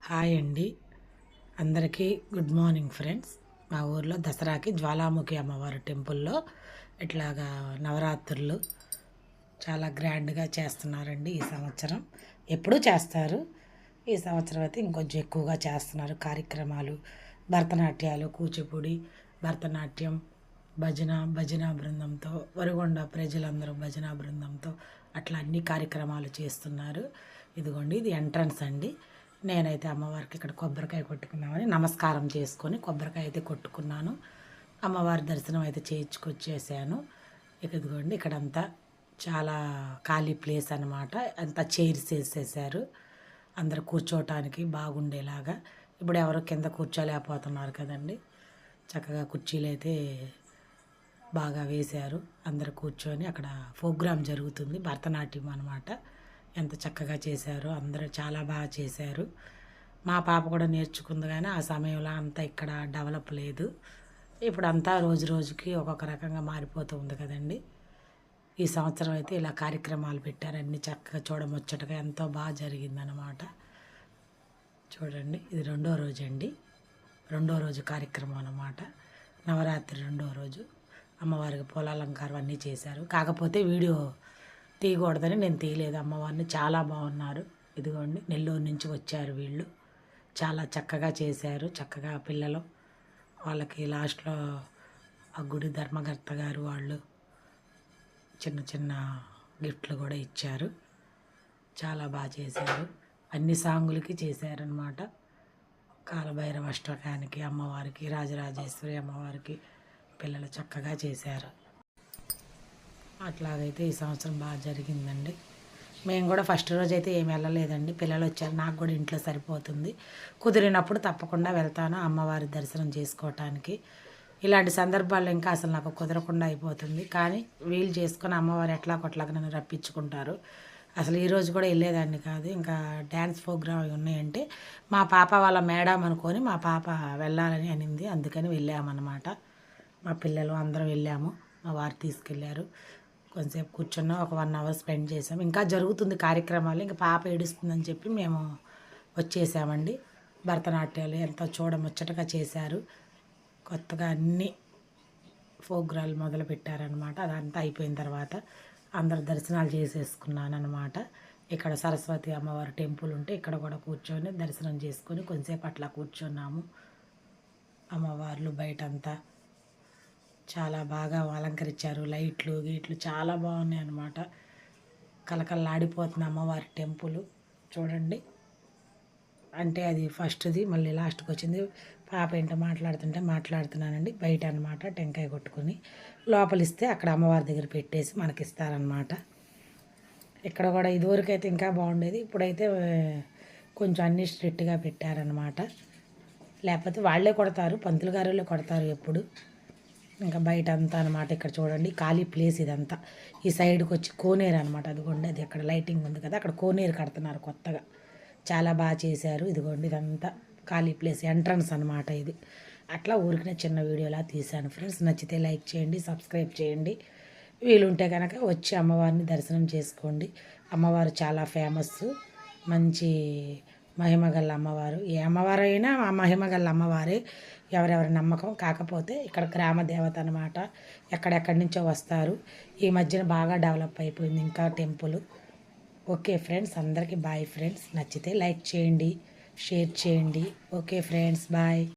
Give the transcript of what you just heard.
Hi అండి, అందరికీ good morning friends. మా ఊర్లో దసరాకి జ్వాలాముఖి అమ్మవారి టెంపుల్లో ఇట్లాగా నవరాత్రులు చాలా గ్రాండ్గా చేస్తున్నారండి ఈ సంవత్సరం. ఎప్పుడూ చేస్తారు, ఈ సంవత్సరం అయితే ఇంకొంచెం ఎక్కువగా చేస్తున్నారు కార్యక్రమాలు. భరతనాట్యాలు, కూచిపూడి, భరతనాట్యం, భజన బృందంతో, వరిగొండ ప్రజలందరూ భజన బృందంతో అట్లా అన్ని కార్యక్రమాలు చేస్తున్నారు. ఇదిగోండి, ఇది ఎంట్రన్స్ అండి. నేనైతే అమ్మవారికి ఇక్కడ కొబ్బరికాయ కొట్టుకున్నామని నమస్కారం చేసుకొని కొబ్బరికాయ అయితే కొట్టుకున్నాను. అమ్మవారి దర్శనం అయితే చేయించుకొచ్చేసాను. ఇదిగోండి, ఇక్కడంతా చాలా ఖాళీ ప్లేస్ అనమాట. అంతా చైర్స్ వేసేసారు అందరు కూర్చోవటానికి బాగుండేలాగా. ఇప్పుడు ఎవరు కింద కూర్చోలేకపోతున్నారు కదండి, చక్కగా కుర్చీలు అయితే బాగా వేశారు. అందరు కూర్చొని అక్కడ ప్రోగ్రాం జరుగుతుంది, భరతనాట్యం అనమాట. ఎంత చక్కగా చేశారో, అందరూ చాలా బాగా చేశారు. మా పాప కూడా నేర్చుకుంది, కానీ ఆ సమయంలో అంతా ఇక్కడ డెవలప్ లేదు. ఇప్పుడు అంతా రోజు రోజుకి ఒక్కొక్క రకంగా మారిపోతూ ఉంది కదండి. ఈ సంవత్సరం అయితే ఇలా కార్యక్రమాలు పెట్టారు, అన్నీ చక్కగా చూడముచ్చటగా ఎంతో బాగా జరిగిందనమాట. చూడండి, ఇది రెండో రోజు అండి, రెండో రోజు కార్యక్రమం అనమాట. నవరాత్రి రెండో రోజు అమ్మవారికి పూలాలంకారం అన్నీ చేశారు. కాకపోతే వీడియో తీయకూడదని నేను తీయలేదు అమ్మవారిని. చాలా బాగున్నారు. ఇదిగోండి, నెల్లూరు నుంచి వచ్చారు వీళ్ళు, చాలా చక్కగా చేశారు. చక్కగా పిల్లలు వాళ్ళకి లాస్ట్లో ఆ గుడి ధర్మకర్త గారు వాళ్ళు చిన్న చిన్న గిఫ్ట్లు కూడా ఇచ్చారు. చాలా బాగా చేశారు. అన్ని సాంగులకి చేశారనమాట. కాలభైరవ అష్టకానికి, అమ్మవారికి, రాజరాజేశ్వరి అమ్మవారికి పిల్లలు చక్కగా చేశారు. అట్లాగైతే ఈ సంవత్సరం బాగా జరిగిందండి. మేము కూడా ఫస్ట్ రోజు అయితే ఏమి వెళ్ళలేదండి, పిల్లలు వచ్చారు, నాకు కూడా ఇంట్లో సరిపోతుంది. కుదిరినప్పుడు తప్పకుండా వెళ్తాను అమ్మవారి దర్శనం చేసుకోవటానికి. ఇలాంటి సందర్భాల్లో ఇంకా అసలు నాకు కుదరకుండా అయిపోతుంది, కానీ వీలు చేసుకొని అమ్మవారు ఎట్లాగొట్లాగా నన్ను రప్పించుకుంటారు. అసలు ఈరోజు కూడా వెళ్ళేదాన్ని కాదు, ఇంకా డ్యాన్స్ ప్రోగ్రామ్ ఉన్నాయంటే మా పాప వాళ్ళ మేడం అనుకొని మా పాప వెళ్ళాలని అనింది, అందుకని వెళ్ళామన్నమాట. మా పిల్లలు అందరం వెళ్ళాము, మా వారు తీసుకెళ్ళారు. కొంచెంసేపు కూర్చున్నాం, ఒక 1 అవర్ స్పెండ్ చేసాం. ఇంకా జరుగుతుంది కార్యక్రమాలు, ఇంకా పాప ఏడుస్తుందని చెప్పి మేము వచ్చేసామండి. భరతనాట్యాలు ఎంతో చూడముచ్చటగా చేశారు. కొత్తగా అన్ని ప్రోగ్రాలు మొదలు పెట్టారనమాట. అదంతా అయిపోయిన తర్వాత అందరు దర్శనాలు చేసేసుకున్నాను అనమాట. ఇక్కడ సరస్వతి అమ్మవారి టెంపుల్ ఉంటే ఇక్కడ కూడా కూర్చొని దర్శనం చేసుకొని కొంచెంసేపు అట్లా కూర్చున్నాము. అమ్మవార్లు బయటంతా చాలా బాగా అలంకరించారు, లైట్లు గీట్లు చాలా బాగున్నాయి అన్నమాట. కలకల్లాడిపోతుంది అమ్మవారి టెంపుల్. చూడండి, అంటే అది ఫస్ట్ది మళ్ళీ లాస్ట్కి వచ్చింది. పాప ఏంటో మాట్లాడుతుంటే మాట్లాడుతున్నానండి బయట అనమాట. టెంకాయ కొట్టుకుని లోపలిస్తే అక్కడ అమ్మవారి దగ్గర పెట్టేసి మనకి ఇస్తారనమాట. ఇక్కడ కూడా ఇదివరకు అయితే ఇంకా బాగుండేది, ఇప్పుడైతే కొంచెం అన్నీ స్ట్రిక్ట్గా పెట్టారనమాట. లేకపోతే వాళ్ళే కొడతారు, పంతులు గారులే కొడతారు ఎప్పుడు. ఇంకా బయట అంతా అనమాట. ఇక్కడ చూడండి, ఖాళీ ప్లేస్ ఇదంతా. ఈ సైడ్కి వచ్చి కోనేరు అనమాట. అదిగోండి, అది అక్కడ లైటింగ్ ఉంది కదా, అక్కడ కోనేరు కడుతున్నారు కొత్తగా, చాలా బాగా చేశారు. ఇదిగోండి, ఇదంతా ఖాళీ ప్లేస్, ఎంట్రన్స్ అనమాట ఇది. అట్లా ఊరికినే చిన్న వీడియోలా తీశాను ఫ్రెండ్స్. నచ్చితే లైక్ చేయండి, సబ్స్క్రైబ్ చేయండి. వీలుంటే కనుక వచ్చి అమ్మవారిని దర్శనం చేసుకోండి. అమ్మవారు చాలా ఫేమస్, మంచి మహిమగల అమ్మవారు. ఏ అమ్మవారు అయినా ఆ మహిమగల అమ్మవారే, ఎవరెవరి నమ్మకం. కాకపోతే ఇక్కడ గ్రామ దేవత అనమాట, ఎక్కడెక్కడి నుంచో వస్తారు. ఈ మధ్యన బాగా డెవలప్ అయిపోయింది ఇంకా టెంపుల్. ఓకే ఫ్రెండ్స్, అందరికీ బాయ్ ఫ్రెండ్స్. నచ్చితే లైక్ చేయండి, షేర్ చేయండి. Okay friends, bye.